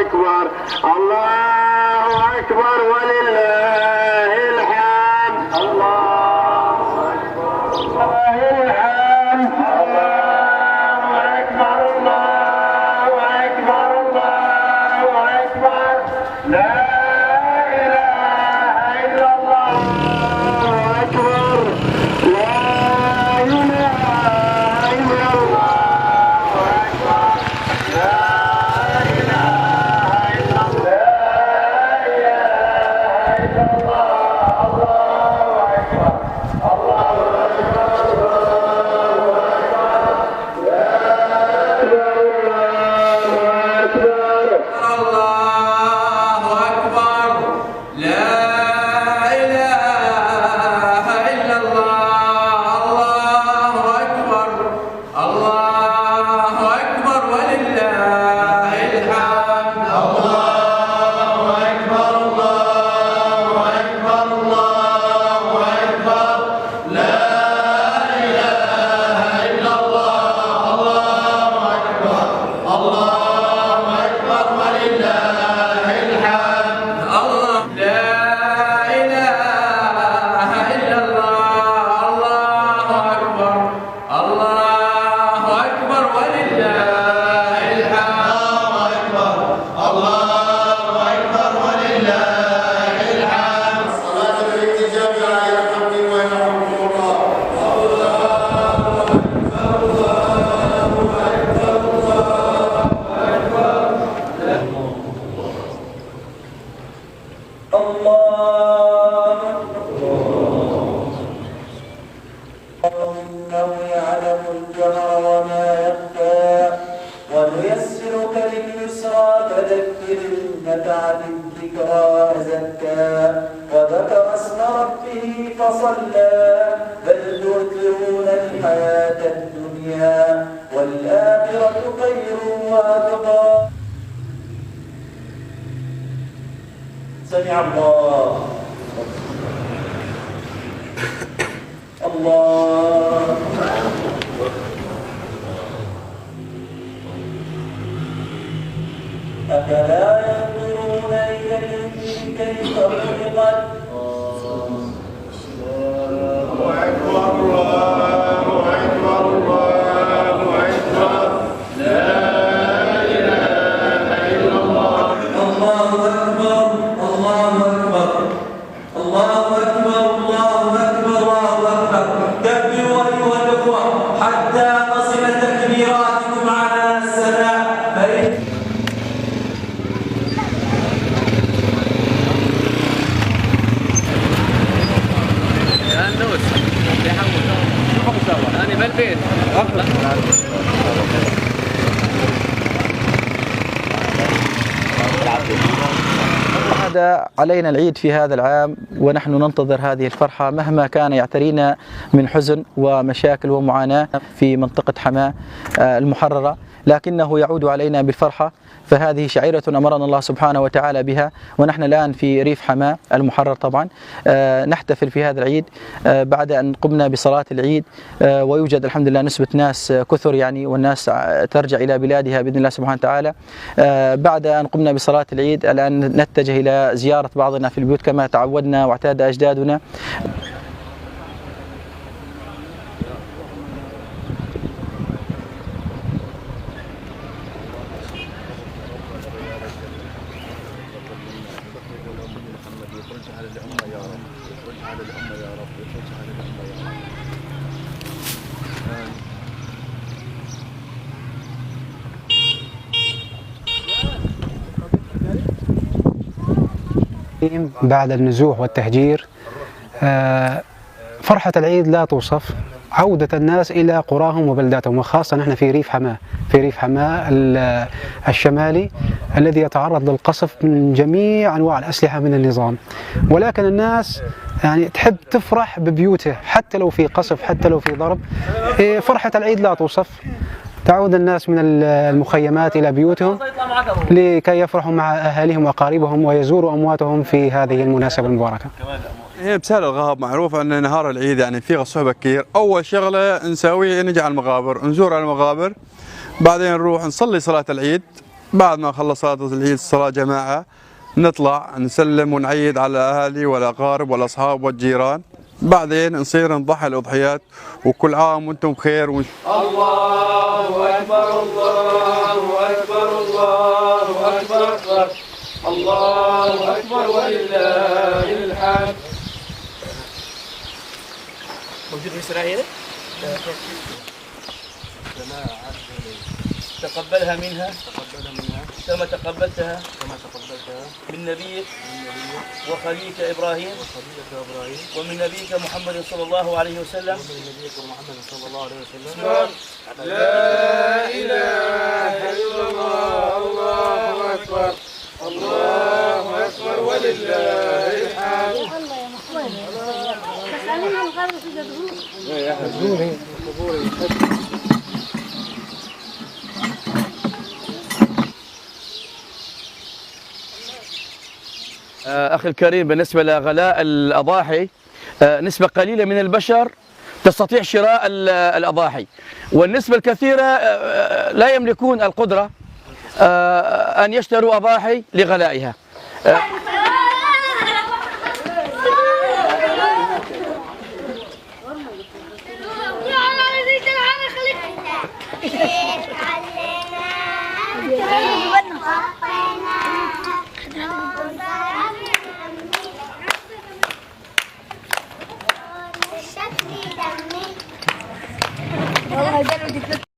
أكبر الله أكبر ولله الحمد. الله أكبر ولله الحمد. الله أكبر الله أكبر الله أكبر لا إله إلا الله أكبر لا إله إلا الله أكبر لا إله إلا الله لا إله إلا الله الله أكبر الله إنه يعلم الجهر وما يخفى ونيسرك لليسرى فذكر إن نفعت الذكرى زكى وذكر اسم ربه فصلى بل تؤثرون الحياة الدنيا والآخرة خير وأبقى. سمع الله الله أفلا ينظرون إلى الإبل كيف خلقت. الله أكبر الله أكبر الله أكبر لا إله إلا الله. الله أكبر الله أكبر الله أكبر الله أكبر الله أكبر. كبروا أيها الأخوة حتى تصل تكبيراتكم على السماء. أنا بالبيت عاد علينا العيد في هذا العام ونحن ننتظر هذه الفرحة مهما كان يعترينا من حزن ومشاكل ومعاناة في منطقة حماة المحررة، لكنه يعود علينا بالفرحة. فهذه شعيرة أمرنا الله سبحانه وتعالى بها، ونحن الآن في ريف حماة المحرر طبعا نحتفل في هذا العيد بعد أن قمنا بصلاة العيد، ويوجد الحمد لله نسبة ناس كثر يعني، والناس ترجع إلى بلادها بإذن الله سبحانه وتعالى. بعد أن قمنا بصلاة العيد الآن نتجه إلى زيارة بعضنا في البيوت كما تعودنا واعتاد أجدادنا. بعد النزوح والتهجير فرحة العيد لا توصف، عودة الناس إلى قراهم وبلداتهم، وخاصة نحن في ريف حماة الشمالي الذي يتعرض للقصف من جميع أنواع الأسلحة من النظام، ولكن الناس يعني تحب تفرح ببيوته حتى لو في قصف حتى لو في ضرب. فرحة العيد لا توصف، تعود الناس من المخيمات إلى بيوتهم لكي يفرحوا مع أهاليهم وأقاربهم ويزوروا أمواتهم في هذه المناسبة المباركة. هي بسهل الغاب معروف أن نهار العيد يعني فيه الصبح بكير، أول شغلة نسوي نجي على المقابر، نزور على المقابر، بعدين نروح نصلي صلاة العيد بعد ما خلص صلاة العيد صلاة جماعة نطلع نسلم ونعيد على الأهالي والأقارب والأصحاب والجيران، بعدين نصير نضحي الأضحيات. وكل عام وأنتم بخير. الله أكبر الله أكبر الله أكبر الله أكبر ولله الحمد. موجود في إسرائيل؟ تقبلها منها كما تقبلتها من نبيك وخليك إبراهيم ومن نبيك محمد صلى الله عليه وسلم. لا إله إلا الله الله أكبر الله أكبر ولله الحمد. الله يا محمد بس علينا الغرب في أخي الكريم، بالنسبة لغلاء الأضاحي نسبة قليلة من البشر تستطيع شراء الأضاحي، والنسبة الكثيرة لا يملكون القدرة أن يشتروا أضاحي لغلائها.